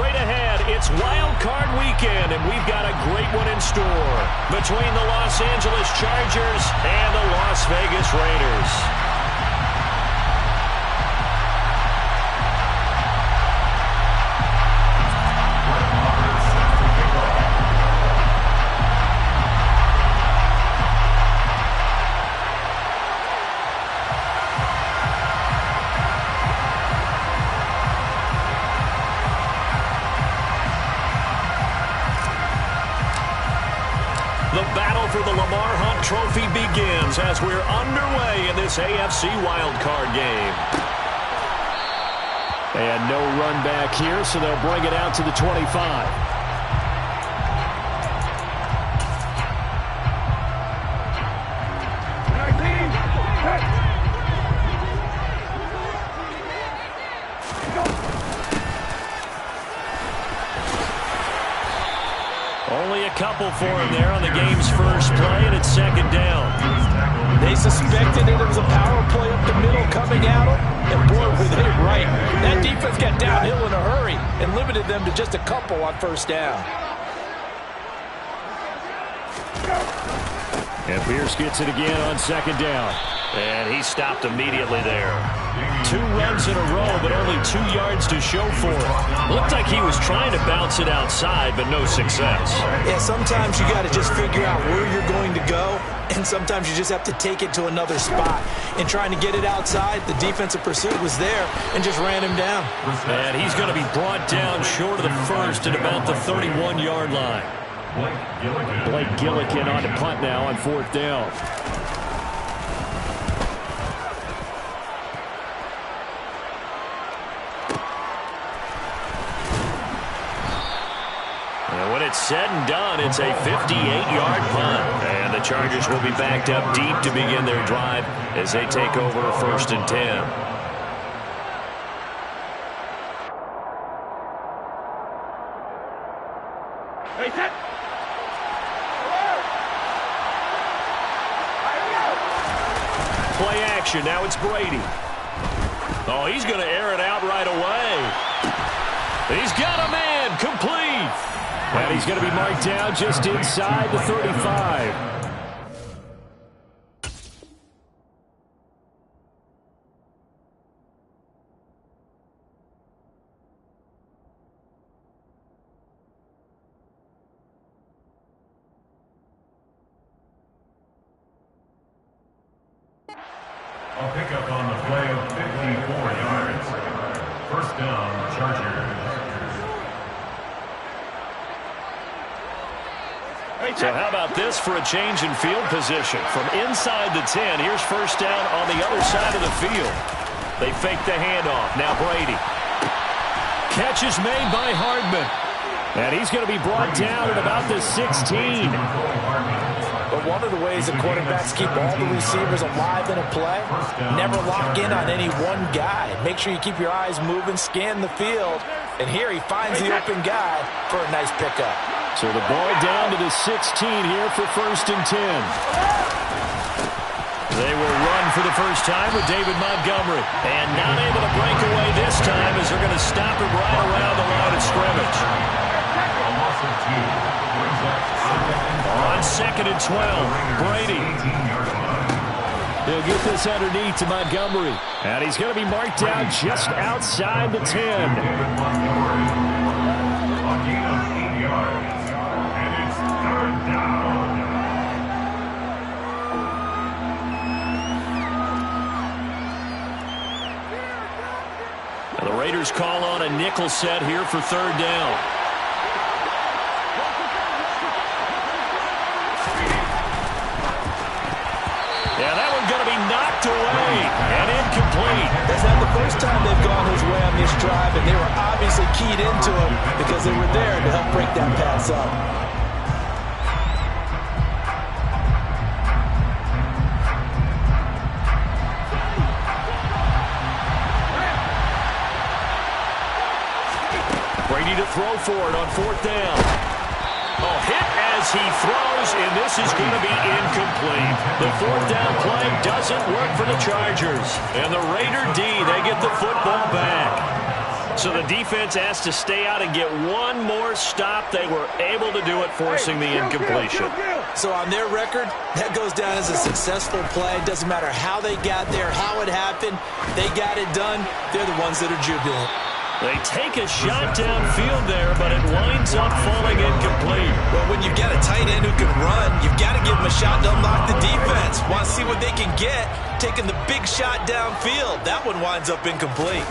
Straight ahead, it's Wild Card Weekend, and we've got a great one in store between the Los Angeles Chargers and the Las Vegas Raiders. The battle for the Lamar Hunt Trophy begins as we're underway in this AFC wildcard game. And no run back here, so they'll bring it out to the 25. Only a couple for him there on the game's first play, and it's second down. They suspected it was a power play up the middle coming at them, and boy, were they right. That defense got downhill in a hurry and limited them to just a couple on first down. And Pierce gets it again on second down. And he stopped immediately there. 2 runs in a row, but only 2 yards to show for it. Looked like he was trying to bounce it outside, but no success. Yeah, sometimes you got to just figure out where you're going to go, and sometimes you just have to take it to another spot. In trying to get it outside, the defensive pursuit was there and just ran him down. And he's going to be brought down short of the first at about the 31-yard line. Blake Gillikin on to punt now on fourth down. And when it's said and done, it's a 58-yard punt. And the Chargers will be backed up deep to begin their drive as they take over first and 10. Play action. Now it's Brady. Oh, he's going to air it out right away. He's got a man. Complete. And he's going to be marked down just inside the 35. I'll pick up on the play of 54 yards. First down, Chargers. So how about this for a change in field position? From inside the 10, here's first down on the other side of the field. They fake the handoff. Now Brady. Catch is made by Hardman. And he's going to be brought down at about the 16. But one of the ways that quarterbacks keep all the receivers alive in a play, never lock in on any one guy. Make sure you keep your eyes moving, scan the field. And here he finds the open guy for a nice pickup. So the ball down to the 16 here for first and 10. They will run for the first time with David Montgomery. And not able to break away this time as they're going to stop him right around the line of scrimmage. On second and 12, Brady. He'll get this underneath to Montgomery. And he's going to be marked down just outside the 10. And the Raiders call on a nickel set here for third down. Yeah, that one's going to be knocked away and incomplete. That's not the first time they've gone his way on this drive, and they were obviously keyed into him because they were there to help break that pass up. Brady to throw for it on fourth down. Oh, hit as he throws, and this is going to be incomplete. The fourth down play doesn't work for the Chargers. And the Raider D, they get the football back. So the defense has to stay out and get one more stop. They were able to do it, forcing the incompletion. So on their record, that goes down as a successful play. Doesn't matter how they got there, how it happened. They got it done. They're the ones that are jubilant. They take a shot downfield there, but it winds up falling incomplete. Well, when you've got a tight end who can run, you've got to give him a shot to unlock the defense. Want to see what they can get, taking the big shot downfield. That one winds up incomplete.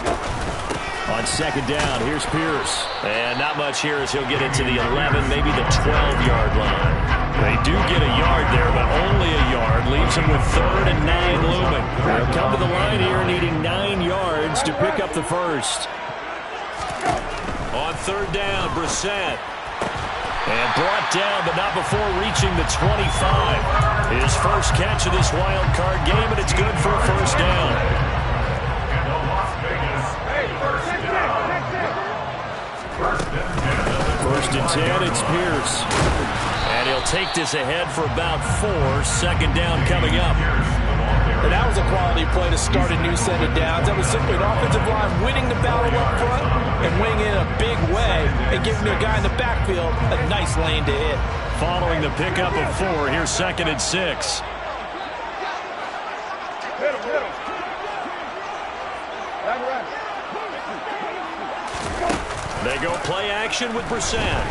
On second down, here's Pierce. And not much here as he'll get it to the 11, maybe the 12-yard line. They do get a yard there, but only a yard. Leaves them with 3rd and 9 looming. They'll come to the line here needing 9 yards to pick up the first. On 3rd down, Brissett. And brought down, but not before reaching the 25. His first catch of this wild card game, and it's good for a first down. First and 10, it's Pierce. And he'll take this ahead for about 4. 2nd down coming up. And that was a quality play to start a new set of downs. That was simply an offensive line winning the battle up front and winning in a big way and giving their guy in the backfield a nice lane to hit. Following the pickup of 4, here's 2nd and 6. They go play action with Brissett.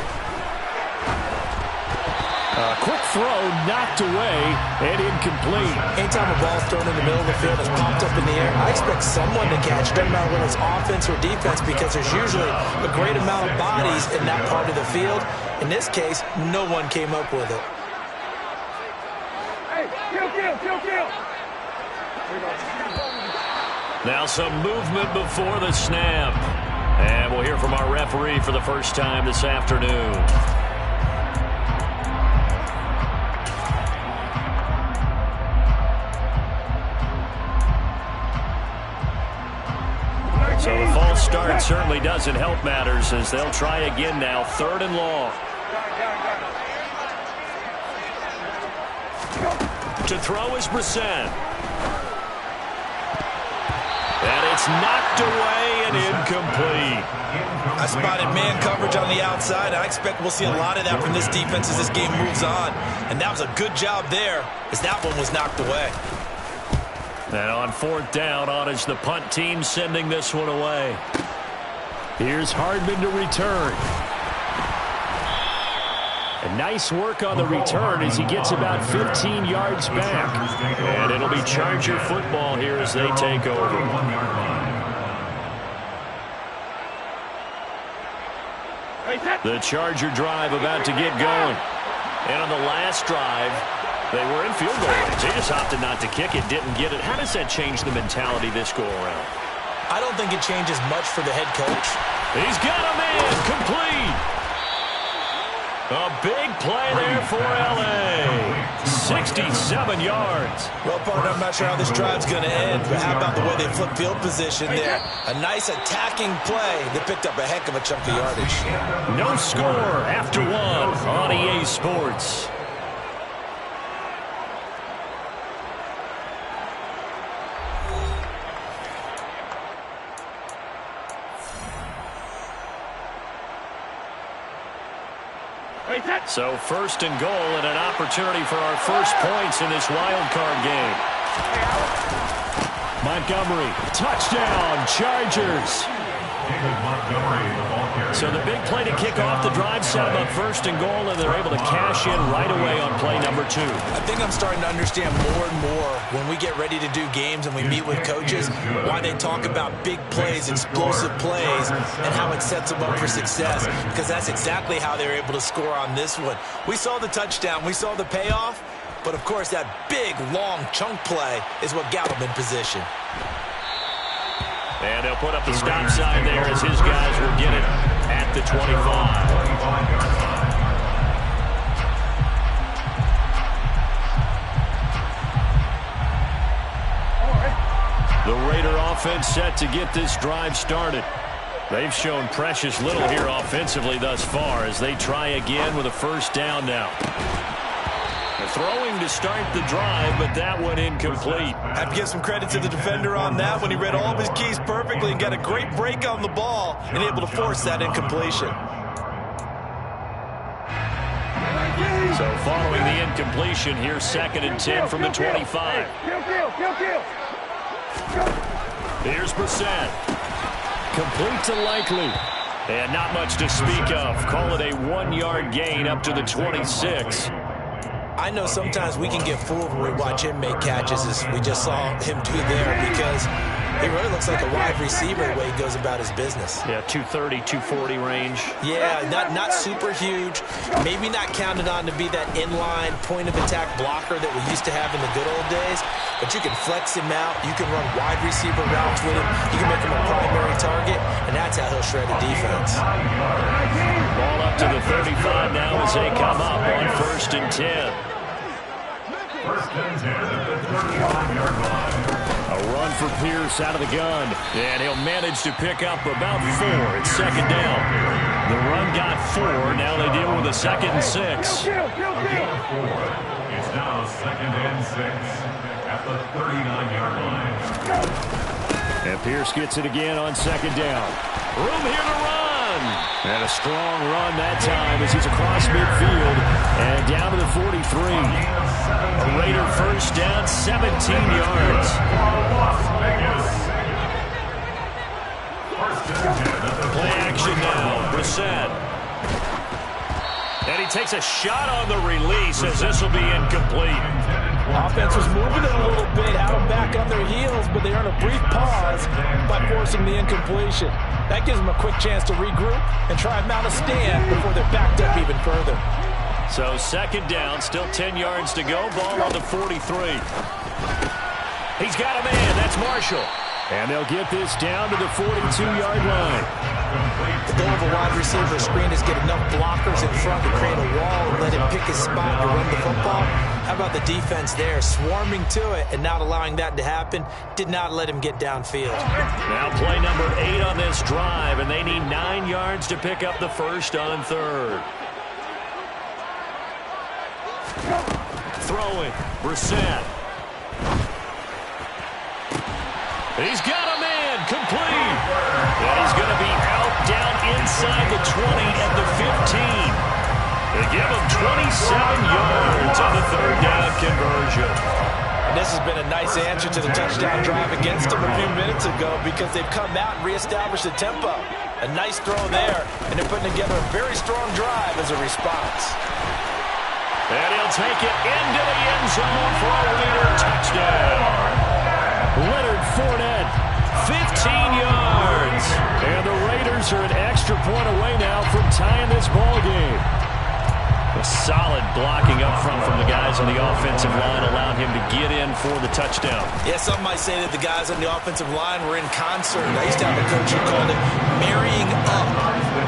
A quick throw knocked away and incomplete. Anytime a ball's thrown in the middle of the field and popped up in the air, I expect someone to catch. Doesn't matter whether it's offense or defense, because there's usually a great amount of bodies in that part of the field. In this case, no one came up with it. Hey, kill. Now some movement before the snap. And we'll hear from our referee for the first time this afternoon. So the false start certainly doesn't help matters as they'll try again now. 3rd and long. To throw is Brissett. And it's knocked away and incomplete. I spotted man coverage on the outside. I expect we'll see a lot of that from this defense as this game moves on. And that was a good job there as that one was knocked away. And on 4th down, on is the punt team sending this one away. Here's Hardman to return. And nice work on the return as he gets about 15 yards back. And it'll be Charger football here as they take over. The Charger drive about to get going. And on the last drive, they were in field goal range. They just opted not to kick it, didn't get it. How does that change the mentality this go around? I don't think it changes much for the head coach. He's got a man complete. A big play there for L.A. 67 yards. Well, partner, I'm not sure how this drive's going to end, but how about the way they flip field position there? A nice attacking play that picked up a heck of a chunk of yardage. No score after 1 on EA Sports. So 1st and goal and an opportunity for our first points in this wild card game. Montgomery, touchdown, Chargers. So the big play to kick off the drive set them up 1st and goal, and they're able to cash in right away on play number 2. I think I'm starting to understand more and more when we get ready to do games and we meet with coaches why they talk about big plays, explosive plays, and how it sets them up for success, because that's exactly how they're able to score on this one. We saw the touchdown, we saw the payoff, but of course that big, long chunk play is what got them in position. And they'll put up the stop sign there as his guys will get it at the 25. The Raider offense set to get this drive started. They've shown precious little here offensively thus far as they try again with a 1st down now. Throwing to start the drive, but that one incomplete. Have to give some credit to the defender on that when he read all of his keys perfectly and got a great break on the ball and able to force that incompletion. So following the incompletion, here's 2nd and 10 from the 25. Here's Brissett. Complete to Likely. And not much to speak of. Call it a 1-yard gain up to the 26. I know sometimes we can get fooled when we watch him make catches, as we just saw him do there, because he really looks like a wide receiver the way he goes about his business. Yeah, 230, 240 range. Yeah, not super huge. Maybe not counted on to be that inline point-of-attack blocker that we used to have in the good old days, but you can flex him out. You can run wide receiver routes with him. You can make him a primary target, and that's how he'll shred a defense. Ball up to the 35 now as they come up on 1st and 10. 1st and 10 at the 35-yard line. A run for Pierce out of the gun. And he'll manage to pick up about 4. It's 2nd down. The run got 4. Now they deal with a 2nd and 6. Again 4. It's now 2nd and 6 at the 39-yard line. And Pierce gets it again on 2nd down. Room here to run. And a strong run that time as he's across midfield and down to the 43. A Raider 1st down, 17 yards. Play action now. Brissett. And he takes a shot on the release as this will be incomplete. Offense was moving it a little bit, had them back on their heels, but they earn a brief pause by forcing the incompletion. That gives them a quick chance to regroup and try and mount a stand before they're backed up even further. So 2nd down, still 10 yards to go. Ball on the 43. He's got a man. That's Marshall. And they'll get this down to the 42-yard line. The goal of a wide receiver screen is get enough blockers in front to create a wall and let him pick his spot to run the football. How about the defense there, swarming to it and not allowing that to happen? Did not let him get downfield. Now play number 8 on this drive, and they need 9 yards to pick up the 1st on 3rd. Throwing, Brissett. He's got a man, complete. And he's going to be out down inside the 20 at the 15. They give him 27 yards on the 3rd down conversion. And this has been a nice answer to the touchdown drive against them a few minutes ago because they've come out and reestablished the tempo. A nice throw there, and they're putting together a very strong drive as a response. And he'll take it into the end zone for a Raider touchdown. Leonard Fournette, 15 yards. And the Raiders are an extra point away now from tying this ball game. A solid blocking up front from the guys on the offensive line allowed him to get in for the touchdown. Yeah, some might say that the guys on the offensive line were in concert. I used to have a coach who called it marrying up,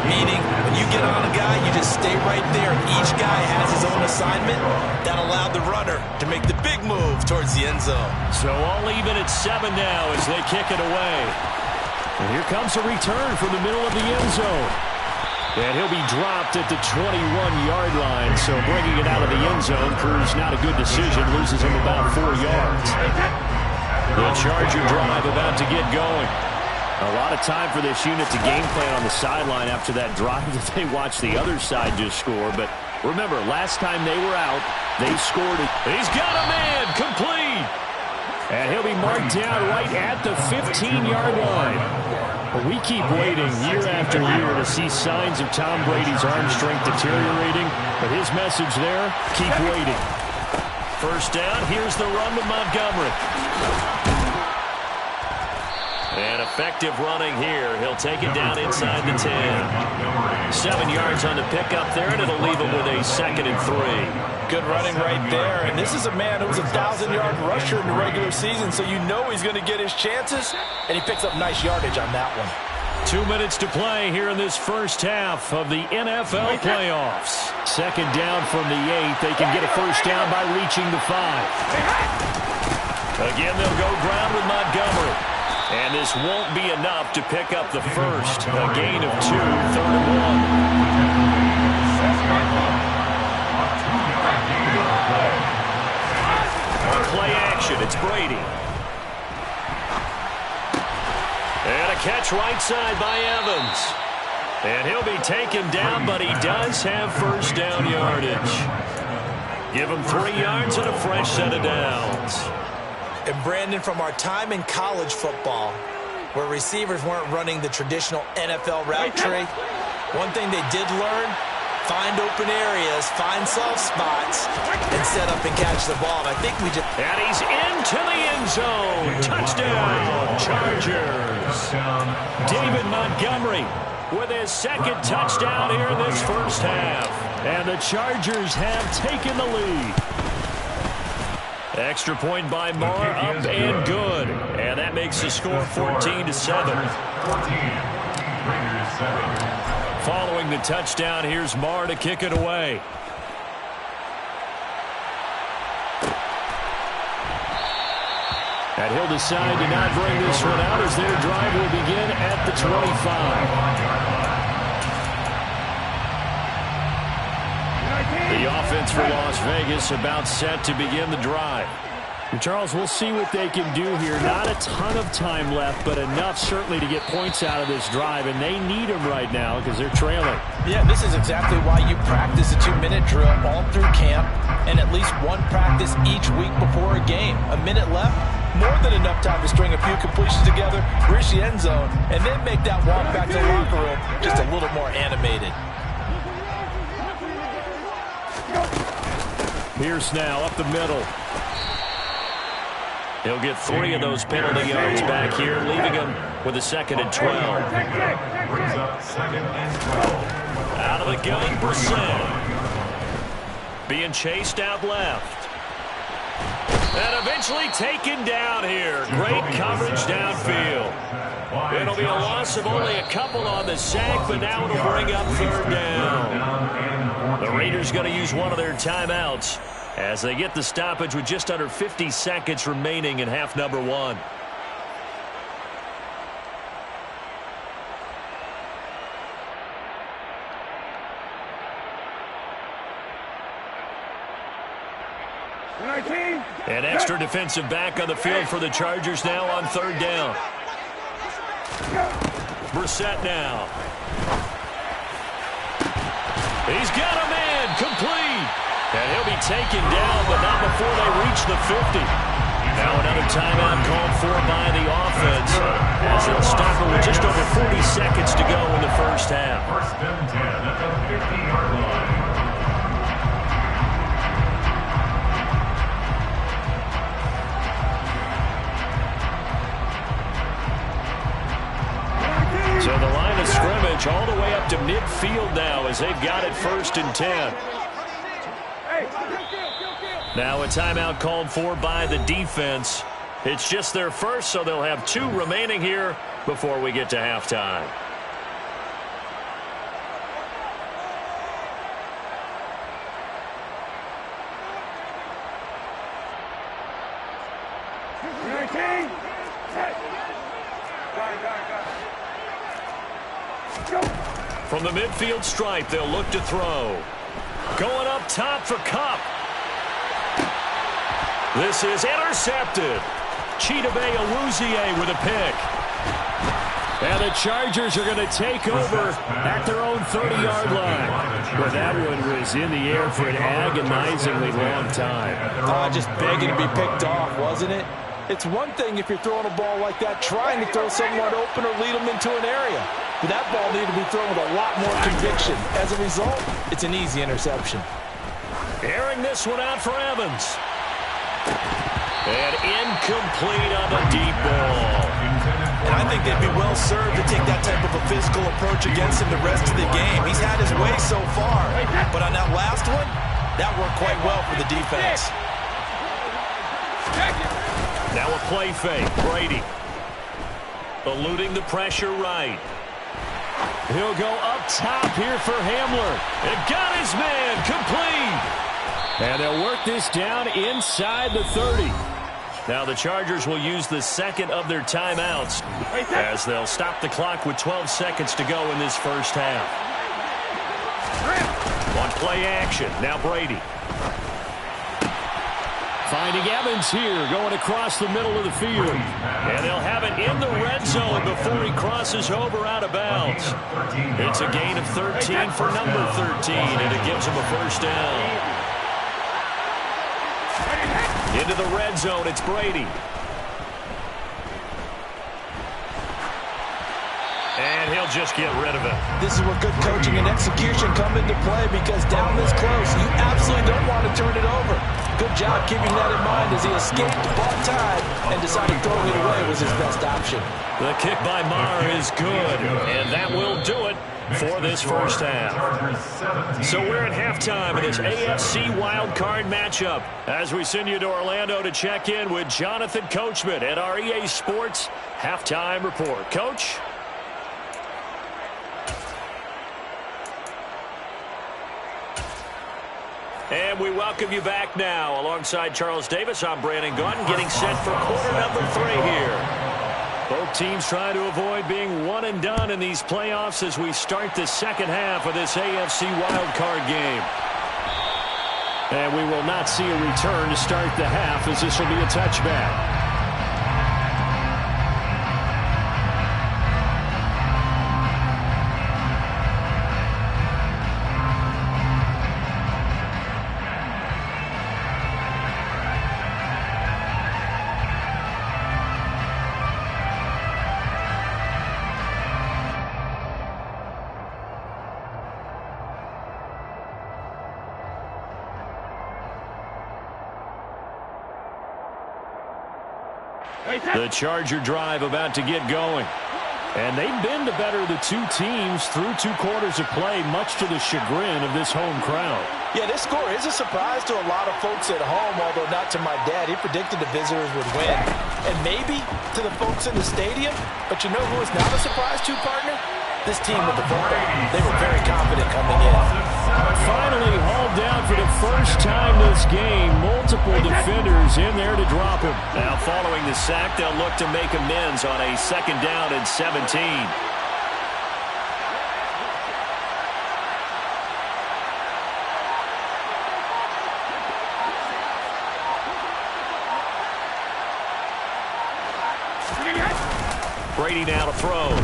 meaning when you get on a guy, you just stay right there. Each guy has his own assignment. That allowed the runner to make the big move towards the end zone. So all even at 7 now as they kick it away. And here comes a return from the middle of the end zone. And he'll be dropped at the 21-yard line, so bringing it out of the end zone proves not a good decision, loses him about 4 yards. The Charger drive about to get going. A lot of time for this unit to game plan on the sideline after that drive that they watched the other side just score. But remember, last time they were out, they scored it. He's got a man, complete. And he'll be marked down right at the 15-yard line. But we keep waiting year after year to see signs of Tom Brady's arm strength deteriorating. But his message there, keep waiting. 1st down, here's the run to Montgomery. And effective running here. He'll take it down inside the 10. 7 yards on the pickup there, and it'll leave him with a 2nd and 3. Good running right there. And this is a man who was a 1,000-yard rusher in the regular season, so you know he's going to get his chances, and he picks up nice yardage on that one. 2 minutes to play here in this first half of the NFL playoffs. 2nd down from the 8. They can get a 1st down by reaching the 5. Again, they'll go ground with Montgomery. And this won't be enough to pick up the 1st. A gain of 2, 3rd and 1. And he'll be taken down, but he does have first down yardage. Give him 3 yards and a fresh set of downs. And Brandon, from our time in college football, where receivers weren't running the traditional NFL route tree, one thing they did learn, find open areas, find soft spots, and set up and catch the ball. And I think we just... And he's into the end zone. Touchdown, Chargers. David Montgomery with his second touchdown here in this first half. And the Chargers have taken the lead. Extra point by Marr, up and good. And that makes the score 14-7. Following the touchdown, here's Marr to kick it away. And he'll decide to not bring this one out as their drive will begin at the 25. The offense for Las Vegas about set to begin the drive. And Charles, we'll see what they can do here. Not a ton of time left, but enough certainly to get points out of this drive, and they need them right now because they're trailing. Yeah, this is exactly why you practice a 2-minute drill all through camp and at least one practice each week before a game. A minute left, more than enough time to string a few completions together, reach the end zone, and then make that walk back to the locker room just a little more animated. Pierce now up the middle. He'll get 3 of those penalty yards back here, leaving him with a 2nd and 12. Brings up 2nd and 12. Out of the gun, Brissett. Being chased out left. And eventually taken down here. Great coverage downfield. It'll be a loss of only a couple on the sack, but now it'll bring up 3rd down. The Raiders going to use one of their timeouts as they get the stoppage with just under 50 seconds remaining in half number 1. An extra defensive back on the field for the Chargers now on 3rd down. Brissett now. He's got a man complete. And he'll be taken down, but not before they reach the 50. Now another timeout called for by the offense as they'll stop it with just over 40 seconds to go in the first half. 1st and 10 at the 50-yard line. So the line of scrimmage all the way up to midfield now as they've got it 1st and 10. Now a timeout called for by the defense. It's just their first, so they'll have 2 remaining here before we get to halftime. From the midfield stripe, they'll look to throw. Going up top for Kupp. This is intercepted. Chidobe Awuzie with a pick. And the Chargers are going to take over at their own 30-yard line. Well, that one was in the air for an agonizingly long time. Just begging to be picked off, wasn't it? It's one thing if you're throwing a ball like that, trying to throw someone open or lead them into an area. But that ball needed to be thrown with a lot more conviction. As a result, it's an easy interception. Airing this one out for Evans. And incomplete on the deep ball. And I think they'd be well served to take that type of a physical approach against him the rest of the game. He's had his way so far. But on that last one, that worked quite well for the defense. Now a play fake. Brady eluding the pressure right. He'll go up top here for Hamler. And got his man complete. And they'll work this down inside the 30. Now the Chargers will use the 2nd of their timeouts as they'll stop the clock with 12 seconds to go in this first half. On play action, now Brady. Finding Evans here, going across the middle of the field. And they'll have it in the red zone before he crosses over out of bounds. It's a gain of 13 for number 13, and it gives him a first down. Into the red zone, it's Brady. And he'll just get rid of it. This is where good coaching and execution come into play, because down this close, you absolutely don't want to turn it over. Good job keeping that in mind as he escaped, bought time, and decided throwing it away was his best option. The kick by Maher is good, and that will do it for this first half. So we're at halftime of this AFC wildcard matchup as we send you to Orlando to check in with Jonathan Coachman at our EA Sports Halftime Report. Coach? And we welcome you back now. Alongside Charles Davis, I'm Brandon Gaudin, getting set for quarter number 3 here. Both teams trying to avoid being one and done in these playoffs as we start the second half of this AFC wildcard game. And we will not see a return to start the half, as this will be a touchback. The Charger drive about to get going. And they've been the better of the two teams through 2 quarters of play, much to the chagrin of this home crowd. Yeah, this score is a surprise to a lot of folks at home, although not to my dad. He predicted the visitors would win. And maybe to the folks in the stadium. But you know who is not a surprise to, partner? This team with the football. They were very confident coming in. Finally hauled down for the first time this game. Multiple defenders in there to drop him. Now following the sack, they'll look to make amends on a 2nd down and 17. Brady now to throw.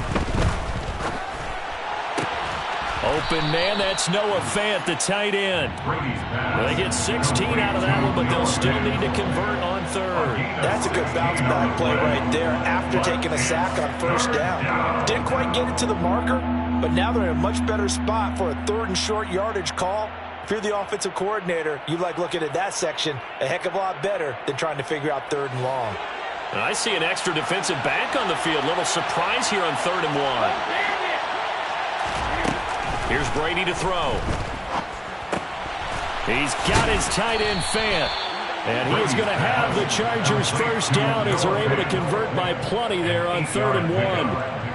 Open man, that's Noah Fant, the tight end. They get 16 out of that one, but they'll still need to convert on 3rd. That's a good bounce back play right there after taking a sack on 1st down. Didn't quite get it to the marker, but now they're in a much better spot for a 3rd and short yardage call. If you're the offensive coordinator, you like looking at that section a heck of a lot better than trying to figure out 3rd and long. And I see an extra defensive back on the field. Little surprise here on 3rd and 1. Here's Brady to throw. He's got his tight end Fant. And he is going to have the Chargers first down as they're able to convert by plenty there on 3rd and 1.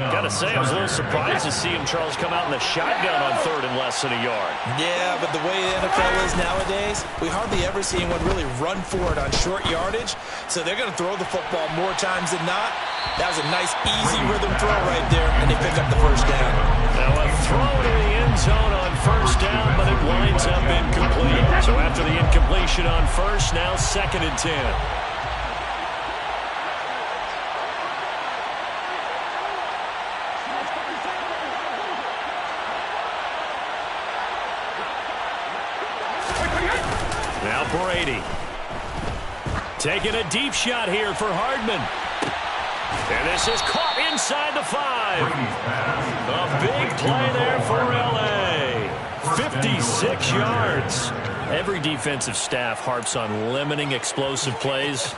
Got to say, I was a little surprised to see him, Charles, come out in the shotgun on 3rd and less than a yard. Yeah, but the way the NFL is nowadays, we hardly ever see anyone really run for it on short yardage. So they're going to throw the football more times than not. That was a nice, easy rhythm throw right there, and they pick up the first down. Now a throw to the end zone on 1st down, but it winds up incomplete. So after the incompletion on 1st, now 2nd and 10. Now Brady. Taking a deep shot here for Hardman. And this is caught inside the 5. A big play there for L.A. 56 yards. Every defensive staff harps on limiting explosive plays.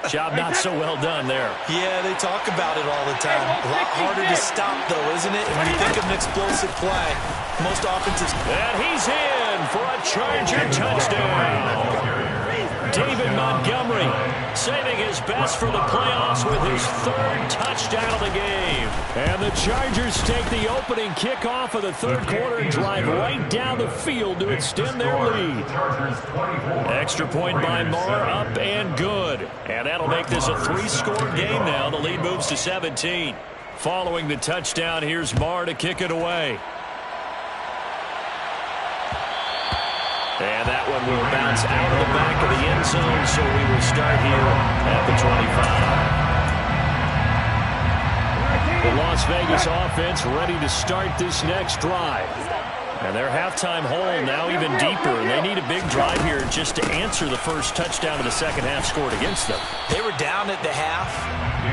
Job not so well done there. Yeah, they talk about it all the time. A lot harder to stop, though, isn't it? When you think of an explosive play, most offensive... And he's in for a Charger touchdown. David Montgomery saving his best for the playoffs with his 3rd touchdown of the game. And the Chargers take the opening kickoff of the 3rd quarter and drive right down the field to extend their lead. Extra point by Maher, up and good. And that'll make this a 3-score game now. The lead moves to 17. Following the touchdown, here's Maher to kick it away. And that one will bounce out of the back of the end zone, so we will start here at the 25. The Las Vegas offense ready to start this next drive. And their halftime hole now even deeper, and they need a big drive here just to answer the first touchdown of the second half scored against them. They were down at the half.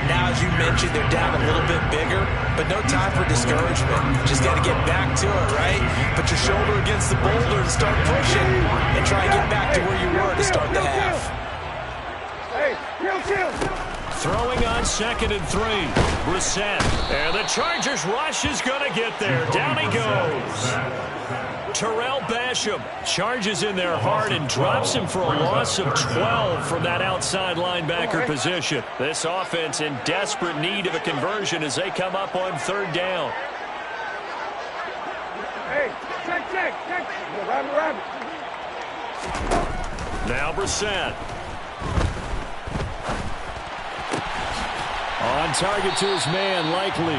Now, as you mentioned, they're down a little bit bigger, but no time for discouragement. Just got to get back to it, right? Put your shoulder against the boulder and start pushing, and try and get back to where you were to start the half. Throwing on 2nd and 3. Brissett. And the Chargers rush is going to get there. Down he goes. Terrell Basham charges in there hard and drops him for a loss of 12 from that outside linebacker position. This offense in desperate need of a conversion as they come up on 3rd down. Hey, check. Rabbit. Now Brissett. On target to his man, Likely.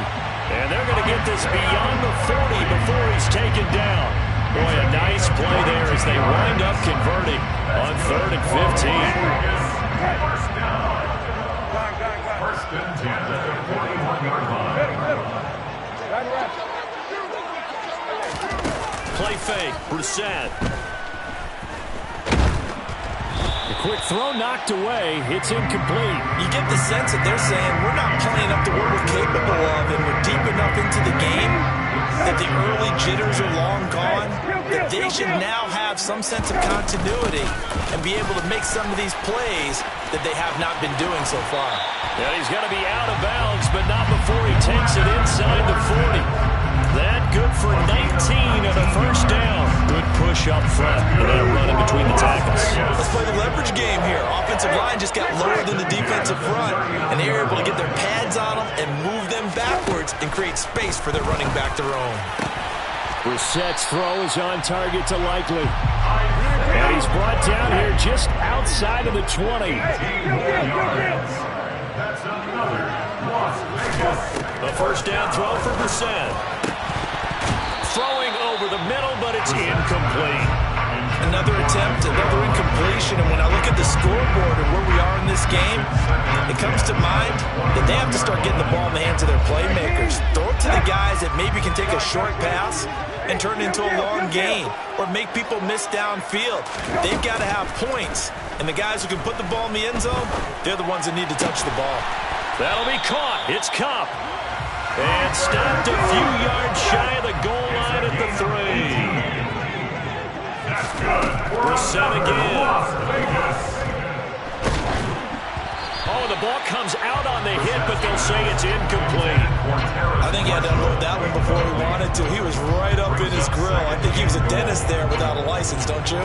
And they're going to get this beyond the 40 before he's taken down. Boy, a nice play there as they wind up converting on 3rd and 15. First and 10 at the 41-yard line. Play fake, Brissett. The quick throw knocked away. It's incomplete. You get the sense that they're saying we're not playing up to what we're capable of, and we're deep enough into the game that the early jitters are long gone, that they should now have some sense of continuity and be able to make some of these plays that they have not been doing so far. Yeah, he's got to be out of bounds, but not before he takes it inside the 40. That good for 19 and a first down. Good push up front and that run in between the tackles. Let's play the leverage game here. Offensive line just got lower than the defensive front, and they were able to get their pads on them and move them backwards and create space for their running back to roam. Brissett's throw is on target to Likely. And he's brought down here just outside of the 20. That's another Las Vegas. A first down throw for Brissett. Throwing over the middle, but it's incomplete. Another attempt, another incompletion, and when I look at the scoreboard and where we are in this game, it comes to mind that they have to start getting the ball in the hands of their playmakers. Throw it to the guys that maybe can take a short pass and turn it into a long gain or make people miss downfield. They've got to have points, and the guys who can put the ball in the end zone, they're the ones that need to touch the ball. That'll be caught. It's Cup. And stopped a few yards shy of the goal line at the 3. That's good. Brissett again. Las Vegas. Oh, the ball comes out on the hit, but they'll say it's incomplete. I think he had to unload that one before he wanted to. He was right up in his grill. I think he was a dentist there without a license, don't you?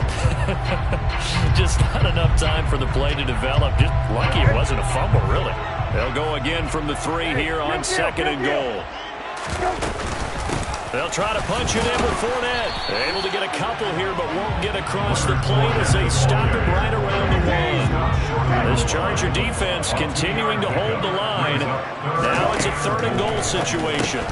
Just not enough time for the play to develop. Just lucky it wasn't a fumble, really. They'll go again from the 3 here on 2nd and goal. They'll try to punch it in with Fournette. Able to get a couple here, but won't get across the plate as they stop him right around the 1. This Charger defense continuing to hold the line. Now it's a 3rd and goal situation.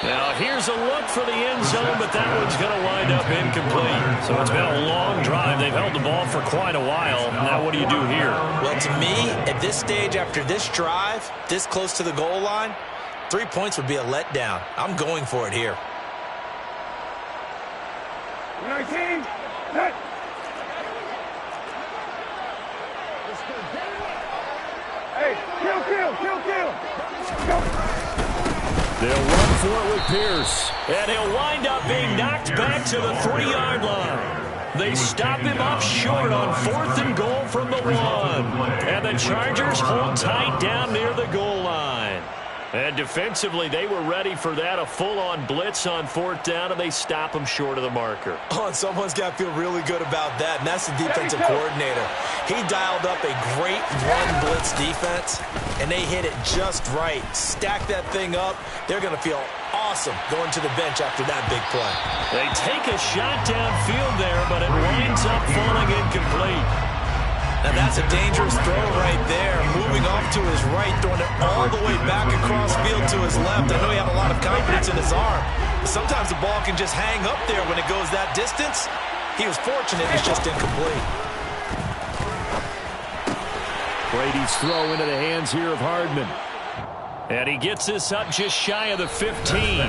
Now here's a look for the end zone, but that one's going to wind up incomplete. So it's been a long drive. They've held the ball for quite a while. Now what do you do here? Well, to me, at this stage after this drive, this close to the goal line, 3 points would be a letdown. I'm going for it here. 19, hit. Hey, kill. They'll run for it with Pierce. And he'll wind up being knocked back to the 3-yard line. They stop him up short on 4th and goal from the 1. And the Chargers hold tight down near the goal line. And defensively, they were ready for that, a full-on blitz on 4th down, and they stop him short of the marker. Oh, and someone's got to feel really good about that, and that's the defensive coordinator. He dialed up a great run blitz defense, and they hit it just right. Stack that thing up. They're going to feel awesome going to the bench after that big play. They take a shot downfield there, but it winds up falling incomplete. Now that's a dangerous throw right there. Moving off to his right, throwing it all the way back across field to his left. I know he had a lot of confidence in his arm, but sometimes the ball can just hang up there when it goes that distance. He was fortunate, it's just incomplete. Brady's throw into the hands here of Hardman. And he gets this up just shy of the 15.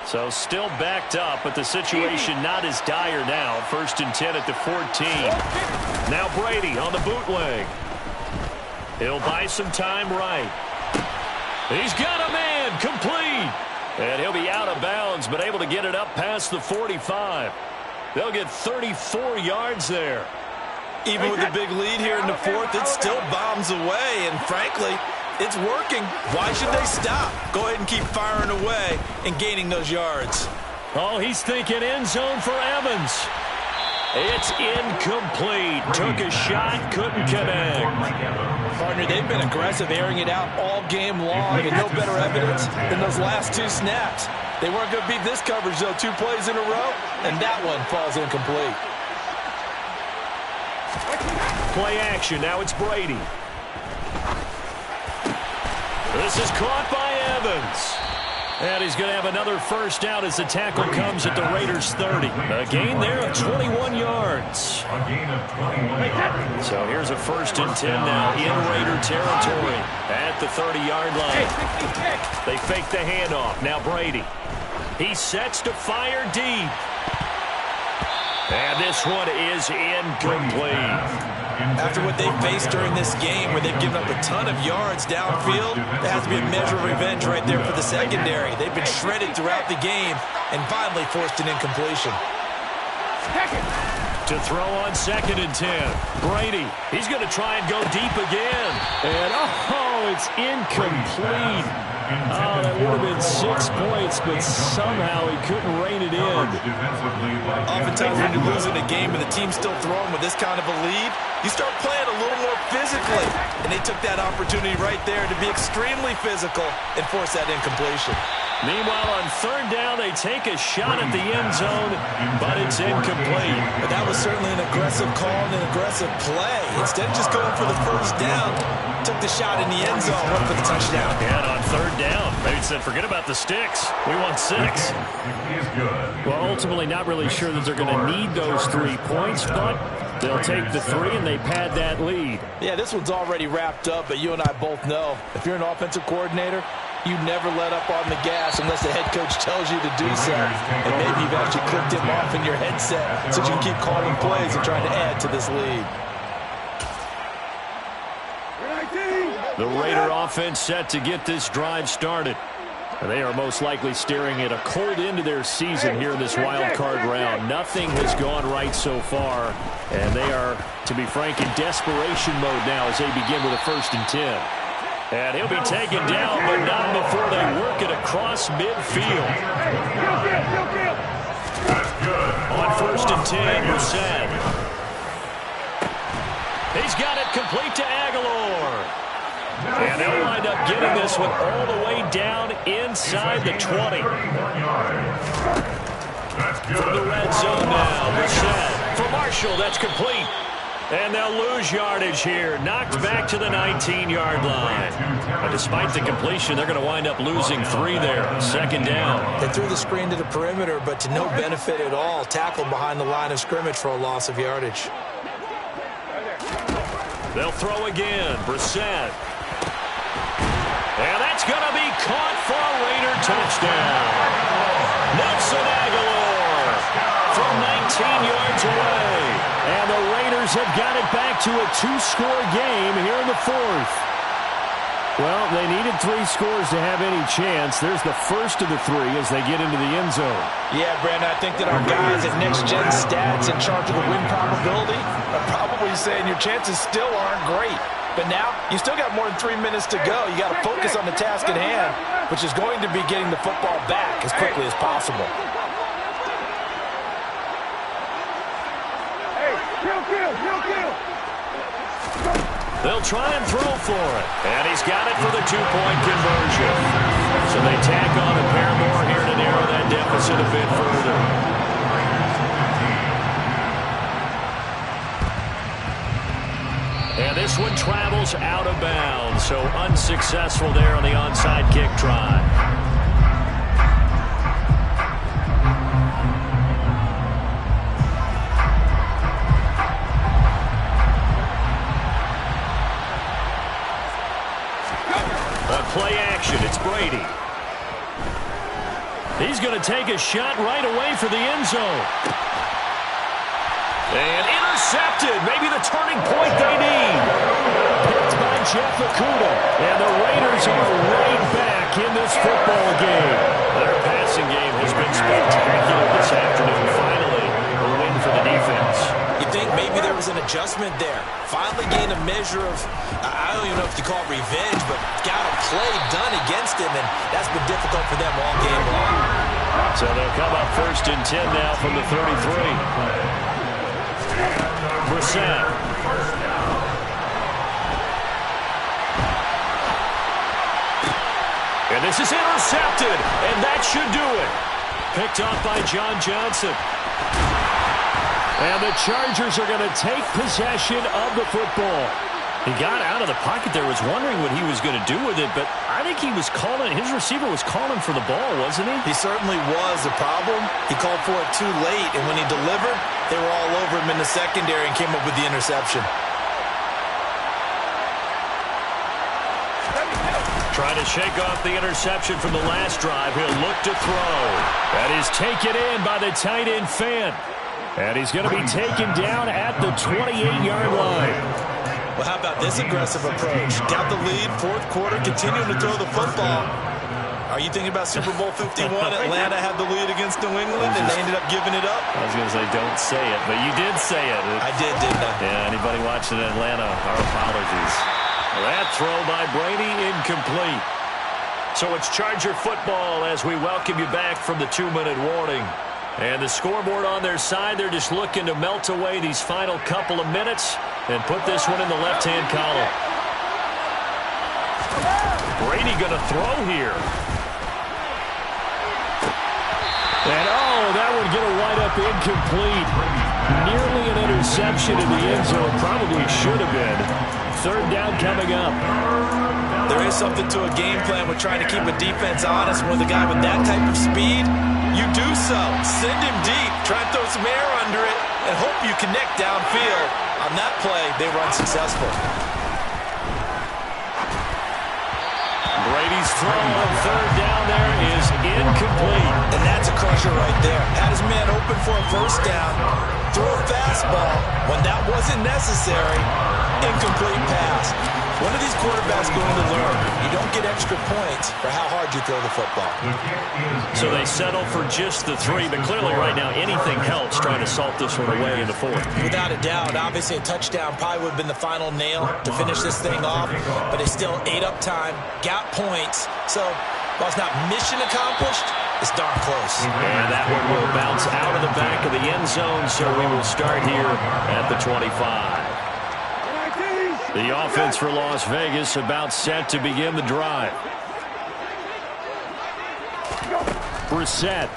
So still backed up, but the situation not as dire now. 1st and 10 at the 14. Now Brady on the bootleg. He'll buy some time right. He's got a man, complete. And he'll be out of bounds, but able to get it up past the 45. They'll get 34 yards there. Even with the big lead here in the 4th, it still bombs away, and frankly, it's working. Why should they stop? Go ahead and keep firing away and gaining those yards. Oh, he's thinking end zone for Evans. It's incomplete. Took a shot, couldn't connect. Partner, they've been aggressive, airing it out all game long, and no better evidence than those last 2 snaps. They weren't going to beat this coverage, though, 2 plays in a row, and that one falls incomplete. Play action. Now it's Brady. This is caught by Evans. And he's going to have another first down as the tackle comes at the Raiders' 30. A gain there of 21 yards. A gain of 21 yards. So here's a 1st and 10 now in Raider territory at the 30-yard line. They fake the handoff. Now Brady. He sets to fire deep. And this one is incomplete. After what they faced during this game, where they've given up a ton of yards downfield, there has to be a measure of revenge right there for the secondary. They've been shredded throughout the game and finally forced an incompletion. To throw on 2nd and 10. Brady, he's going to try and go deep again. And, oh, it's incomplete. Oh, that would have been 6 points, but somehow he couldn't rein it in. Oftentimes when you're losing a game and the team's still throwing with this kind of a lead, you start playing a little more physically. And they took that opportunity right there to be extremely physical and force that incompletion. Meanwhile, on 3rd down, they take a shot at the end zone, but it's incomplete. But that was certainly an aggressive call and an aggressive play. Instead of just going for the first down, took the shot in the end zone, went for the touchdown. And on 3rd down, maybe said, forget about the sticks. We want 6. Well, ultimately, not really sure that they're going to need those 3 points, but they'll take the 3 and they pad that lead. Yeah, this one's already wrapped up, but you and I both know if you're an offensive coordinator, you never let up on the gas unless the head coach tells you to do so. And maybe you've actually clicked him off in your headset so you can keep calling plays and trying to add to this lead. The Raider offense set to get this drive started. And they are most likely staring at a cold end to their season here in this wild card round. Nothing has gone right so far. And they are, to be frank, in desperation mode now as they begin with a 1st and 10. And he'll be taken down, but not before they work it across midfield. On 1st and 10, Brissett. He's got it complete to Aguilar. And they'll wind up getting this one all the way down inside the 20. From the red zone now, Brissett for Marshall. That's complete. And they'll lose yardage here. Knocked back to the 19-yard line. But despite the completion, they're going to wind up losing 3 there. 2nd down. They threw the screen to the perimeter, but to no benefit at all. Tackled behind the line of scrimmage for a loss of yardage. They'll throw again. Brissett. And that's going to be caught for a Raider touchdown. Nelson Aguilar from 19 yards away. And the Raiders have got it back to a 2-score game here in the 4th. Well, they needed 3 scores to have any chance. There's the first of the 3 as they get into the end zone. Yeah, Brandon, I think that our guys at Next Gen Stats in charge of the win probability are probably saying your chances still aren't great. But now, you still got more than 3 minutes to go. You got to focus on the task at hand, which is going to be getting the football back as quickly as possible. They'll try and throw for it. And he's got it for the 2-point conversion. So they tack on a pair more here to narrow that deficit a bit further. this one travels out of bounds, so unsuccessful there on the onside kick try. Play action. It's Brady. He's going to take a shot right away for the end zone. And intercepted. Maybe the turning point they need. Picked by Jeff Okudah. And the Raiders are right back in this football game. Their passing game has been spectacular this afternoon. Finally, a win for the defense. You think maybe there was an adjustment there. Finally gained a measure of, I don't even know if you call it revenge, but got a play done against him, and that's been difficult for them all game long. So they'll come up 1st and 10 now from the 33. Brissett. And this is intercepted, and that should do it. Picked off by John Johnson. And the Chargers are going to take possession of the football. He got out of the pocket there, was wondering what he was going to do with it, but I think he was calling, his receiver was calling for the ball, wasn't he? He certainly was. The problem, he called for it too late, and when he delivered, they were all over him in the secondary and came up with the interception. Trying to shake off the interception from the last drive. He'll look to throw. That is taken in by the tight end Fant. And he's going to be taken down at the 28-yard line. Well, how about this aggressive approach? Got the lead, 4th quarter, continuing to throw the football. Are you thinking about Super Bowl 51? Atlanta had the lead against New England, and they ended up giving it up? I was going to say, don't say it, but you did say it. I did, didn't I? Yeah, anybody watching Atlanta, our apologies. That throw by Brady, incomplete. So it's Charger football as we welcome you back from the 2-minute warning. And the scoreboard on their side, they're just looking to melt away these final couple of minutes and put this one in the left-hand column. Brady going to throw here. And, that would get a wide-up incomplete. Nearly an interception in the end zone. Probably should have been. 3rd down coming up. There is something to a game plan with trying to keep a defense honest. With a guy with that type of speed, you do so. Send him deep. Try and throw some air under it and hope you connect downfield. On that play, they were unsuccessful. Brady's throw on 3rd down there is incomplete. And that's a crusher right there. Had his man open for a 1st down. Throw a fastball when that wasn't necessary. Incomplete pass. When are these quarterbacks going to learn? You don't get extra points for how hard you throw the football. So they settle for just the 3, but clearly right now anything helps trying to salt this one away in the 4th. Without a doubt. Obviously a touchdown probably would have been the final nail to finish this thing off, but they still ate up time, got points. So while it's not mission accomplished, it's darn close. And that one will bounce out of the back of the end zone, so we will start here at the 25. The offense for Las Vegas about set to begin the drive. Brissett.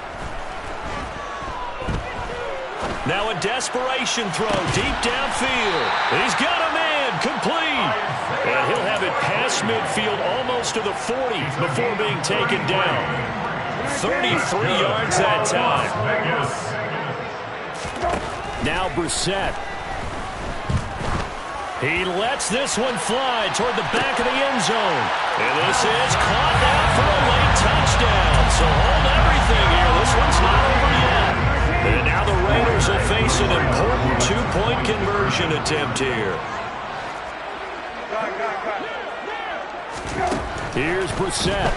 Now a desperation throw deep downfield. He's got a man complete. And he'll have it past midfield almost to the 40 before being taken down. 33 yards that time. Now Brissett. He lets this one fly toward the back of the end zone. And this is caught now for a late touchdown. So hold everything here. This one's not over yet. And now the Raiders will face an important 2-point conversion attempt here. Here's Brissett.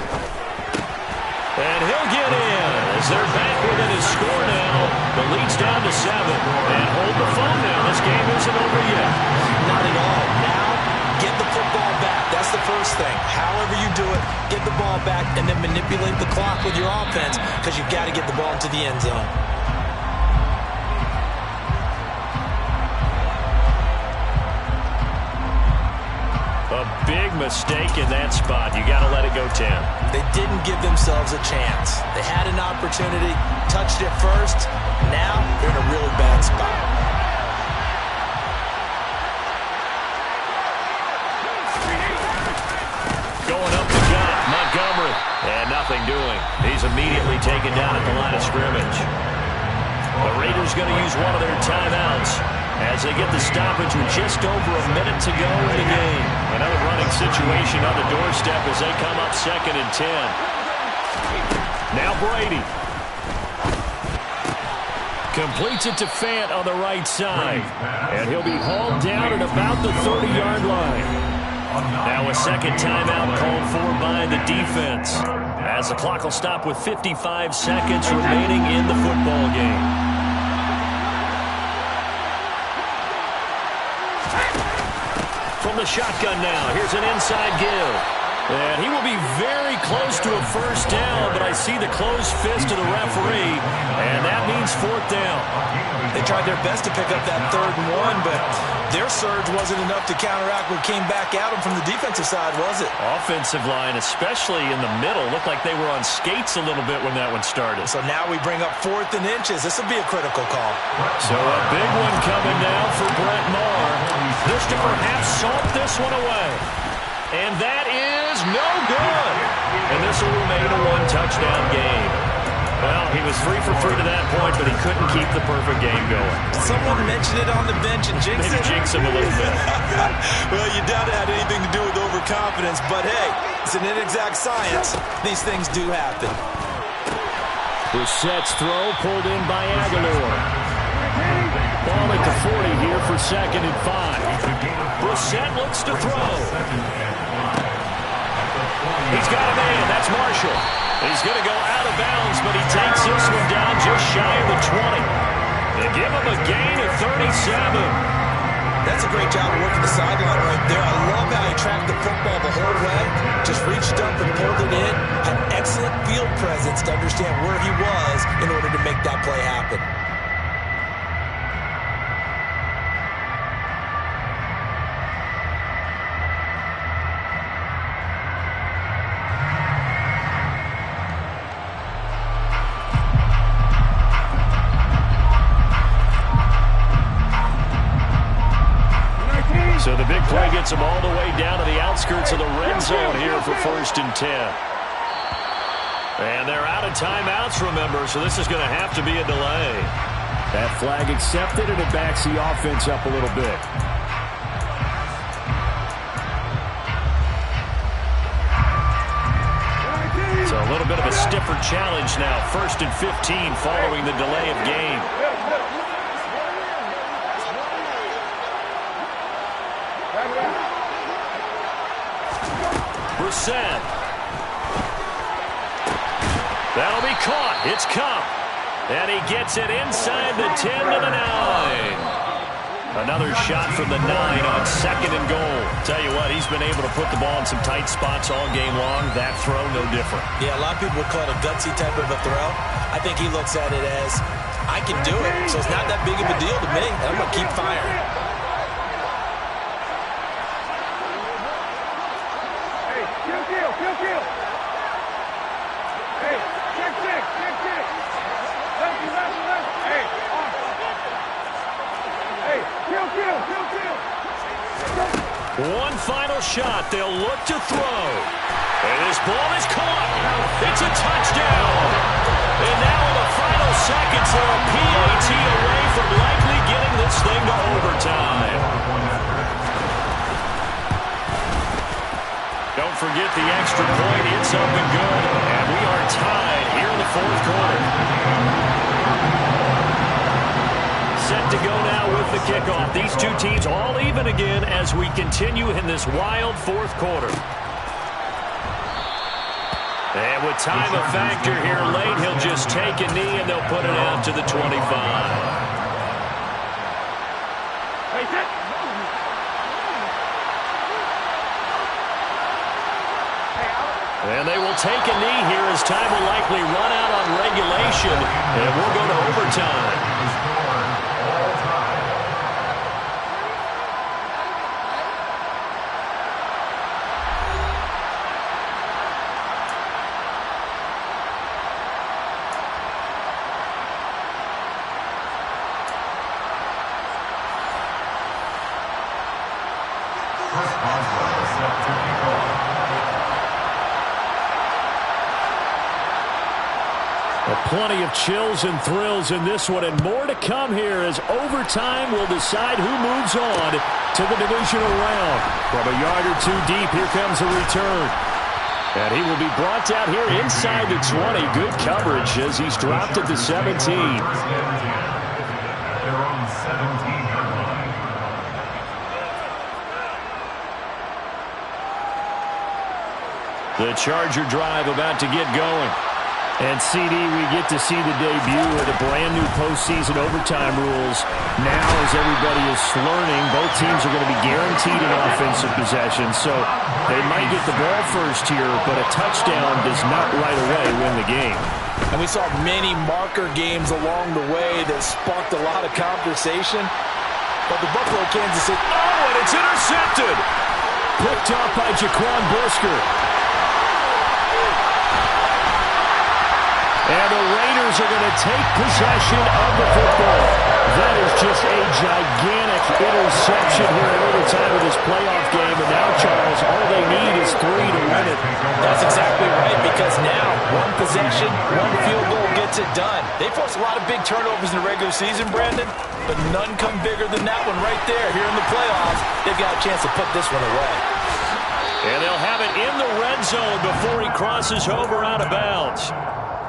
And he'll get in as they're back within his score now. The lead's down to 7. And hold the phone now. This game isn't over yet. Not at all. Now, get the football back. That's the first thing. However you do it, get the ball back and then manipulate the clock with your offense because you've got to get the ball into the end zone. A big mistake in that spot. You got to let it go 10. They didn't give themselves a chance. They had an opportunity, touched it first. Now they're in a really bad spot. he's immediately taken down at the line of scrimmage. The Raiders going to use one of their timeouts as they get the stoppage with just over a minute to go in the game. Another running situation on the doorstep as they come up 2nd and 10. Now Brady. Completes it to Fant on the right side. And he'll be hauled down at about the 30-yard line. Now a second timeout called for by the defense, as the clock will stop with 55 seconds remaining in the football game. From the shotgun now, here's an inside give. And he will be very close to a first down, but I see the closed fist of the referee, and that means 4th down. They tried their best to pick up that 3rd and 1, but their surge wasn't enough to counteract what came back at them from the defensive side, was it? Offensive line, especially in the middle, looked like they were on skates a little bit when that one started. So now we bring up 4th and inches. This will be a critical call. So a big one coming now for Brett Maher. This to perhaps salt this one away. And that is no good. And this will remain a 1-touchdown game. Well, he was 3 for 3 to that point, but he couldn't keep the perfect game going. Someone mentioned it on the bench and jinxed it. Maybe jinx him a little bit. Well, you doubt it had anything to do with overconfidence, but hey, it's an inexact science. These things do happen. Brissett's throw pulled in by Aguilar. Ball at the 40 here for 2nd and 5. Brissett looks to throw. He's got a man. That's Marshall. He's going to go out of bounds, but he takes this one down just shy of the 20. They give him a gain of 37. That's a great job of working the sideline right there. I love how he tracked the football the whole way. Just reached up and pulled it in. Had excellent field presence to understand where he was in order to make that play happen. So the big play gets them all the way down to the outskirts of the red zone here for 1st and 10. And they're out of timeouts, remember, so this is going to have to be a delay. That flag accepted, and it backs the offense up a little bit. So a little bit of a stiffer challenge now. 1st and 15 following the delay of game. Brissett. That'll be caught. It's Cup. And he gets it inside the 10 to the 9. Another shot from the 9 on 2nd and goal. Tell you what, he's been able to put the ball in some tight spots all game long. That throw, no different. Yeah, a lot of people would call it a gutsy type of a throw. I think he looks at it as, I can do it, so it's not that big of a deal to me. I'm going to keep firing. Kill. Hey, check. Left. Hey, off. Hey, kill. One final shot. They'll look to throw. And this ball is caught. It's a touchdown. And now in the final seconds, they're a PAT away from likely getting this thing to overtime. Don't forget the extra point. It's up and good. And we are tied here in the 4th quarter. Set to go now with the kickoff. These two teams all even again as we continue in this wild 4th quarter. And with time a factor here late, he'll just take a knee and they'll put it out to the 25. And they will take a knee here as time will likely run out on regulation. And we'll go to overtime. Plenty of chills and thrills in this one, and more to come here as overtime will decide who moves on to the divisional round. From a yard or two deep, here comes a return. And he will be brought down here inside the 20. Good coverage as he's dropped at the 17. They're on 17-yard line. The Charger drive about to get going. And, CD, we get to see the debut of the brand-new postseason overtime rules. Now, as everybody is learning, both teams are going to be guaranteed an offensive possession. So they might get the ball first here, but a touchdown does not right away win the game. And we saw many marker games along the way that sparked a lot of conversation. But the Buffalo Kansas City... Oh, and it's intercepted! Picked off by Jaquan Brisker. And the Raiders are going to take possession of the football. That is just a gigantic interception here in overtime of this playoff game. And now, Charles, all they need is 3 to win it. That's exactly right, because now one possession, one field goal gets it done. They force a lot of big turnovers in the regular season, Brandon, but none come bigger than that one right there here in the playoffs. They've got a chance to put this one away. And they'll have it in the red zone before he crosses over out of bounds.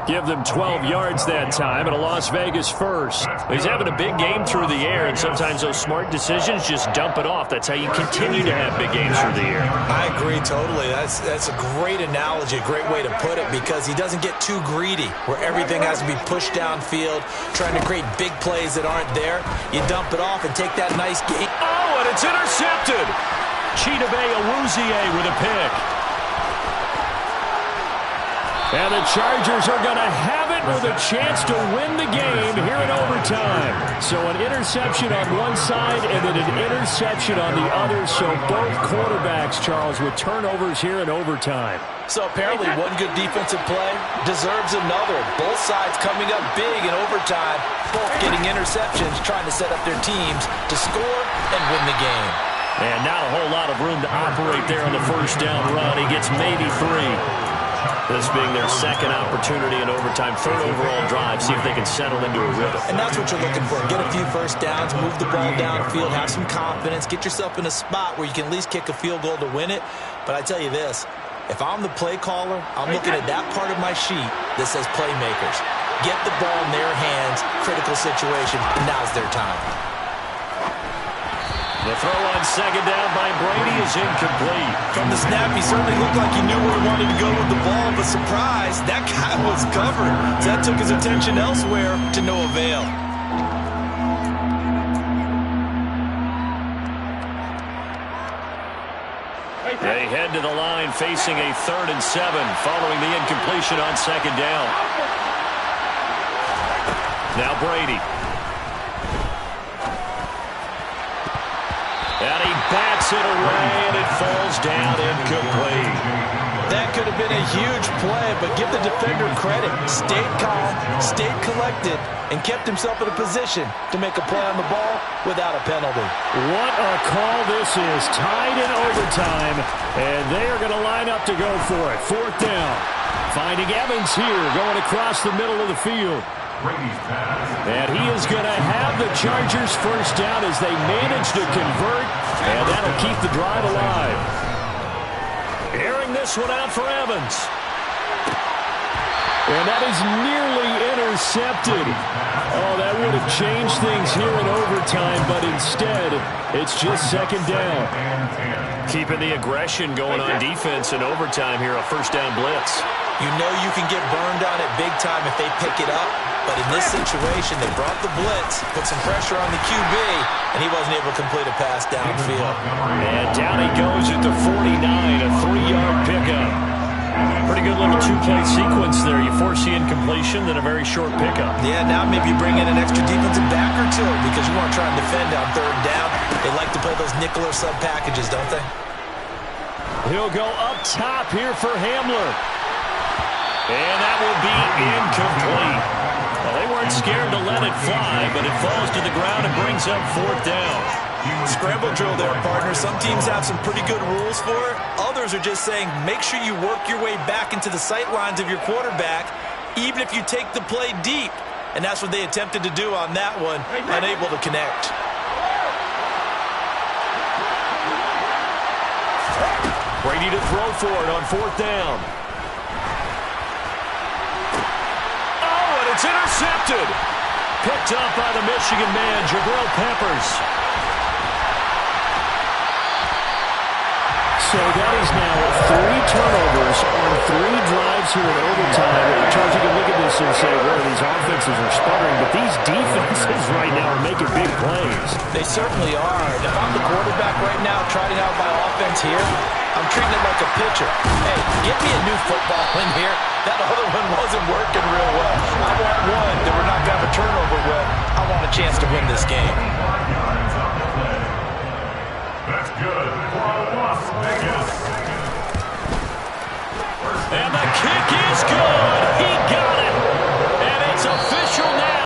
Give them 12 yards that time and a Las Vegas first. He's having a big game through the air, and sometimes those smart decisions just dump it off. That's how you continue to have big games through the air. I agree totally. That's a great analogy, a great way to put it, because he doesn't get too greedy where everything has to be pushed downfield, trying to create big plays that aren't there. You dump it off and take that nice game. Oh, and it's intercepted. Chidobe Awuzie with a pick. And the Chargers are going to have it with a chance to win the game here in overtime. So an interception on one side and then an interception on the other. So both quarterbacks, Charles, with turnovers here in overtime. So apparently one good defensive play deserves another. Both sides coming up big in overtime, both getting interceptions, trying to set up their teams to score and win the game. And not a whole lot of room to operate there on the first down run. He gets maybe 3. This being their second opportunity in overtime, third overall drive, see if they can settle into a rhythm. And that's what you're looking for. Get a few first downs, move the ball downfield, have some confidence, get yourself in a spot where you can at least kick a field goal to win it. But I tell you this, if I'm the play caller, I'm looking at that part of my sheet that says playmakers. Get the ball in their hands, critical situation, now's their time. The throw on second down by Brady is incomplete. From the snap, he certainly looked like he knew where he wanted to go with the ball, but surprise, that guy was covered. So that took his attention elsewhere to no avail. They head to the line facing a 3rd and 7 following the incompletion on second down. Now Brady. And he bats it away, and it falls down incomplete. That could have been a huge play, but give the defender credit. Stayed calm, stayed collected, and kept himself in a position to make a play on the ball without a penalty. What a call this is. Tied in overtime, and they are going to line up to go for it. 4th down. Finding Evans here, going across the middle of the field. And he is going to have the Chargers first down as they manage to convert, and that'll keep the drive alive. Airing this one out for Evans. And that is nearly intercepted. Oh, that would have changed things here in overtime, but instead, it's just second down. Keeping the aggression going on defense in overtime here, a first down blitz. You know you can get burned on it big time if they pick it up. But in this situation, they brought the blitz, put some pressure on the QB, and he wasn't able to complete a pass downfield. And down he goes at the 49, a 3-yard pickup. Pretty good little 2-play sequence there. You force the incompletion, then a very short pickup. Yeah, now maybe you bring in an extra defensive back or two because you want to try and defend on 3rd down. They like to play those nickel or sub packages, don't they? He'll go up top here for Hamler. And that will be incomplete. Well, they weren't scared to let it fly, but it falls to the ground and brings up 4th down. Scramble drill there, partner. Some teams have some pretty good rules for it. Others are just saying make sure you work your way back into the sight lines of your quarterback even if you take the play deep. And that's what they attempted to do on that one, unable to connect. Brady to throw for it on 4th down. Oh, and it's intercepted. Picked up by the Michigan man, Jabril Peppers. So that is now 3 turnovers on 3 drives here in overtime. Charles, you can look at this and say, well, these offenses are sputtering, but these defenses right now are making big plays. They certainly are. If I'm the quarterback right now trotting out my offense here, I'm treating it like a pitcher. Hey, get me a new football in here. That other one wasn't working real well. I want one that we're not going to have a turnover with. I want a chance to win this game. That's good for Las Vegas. And the kick is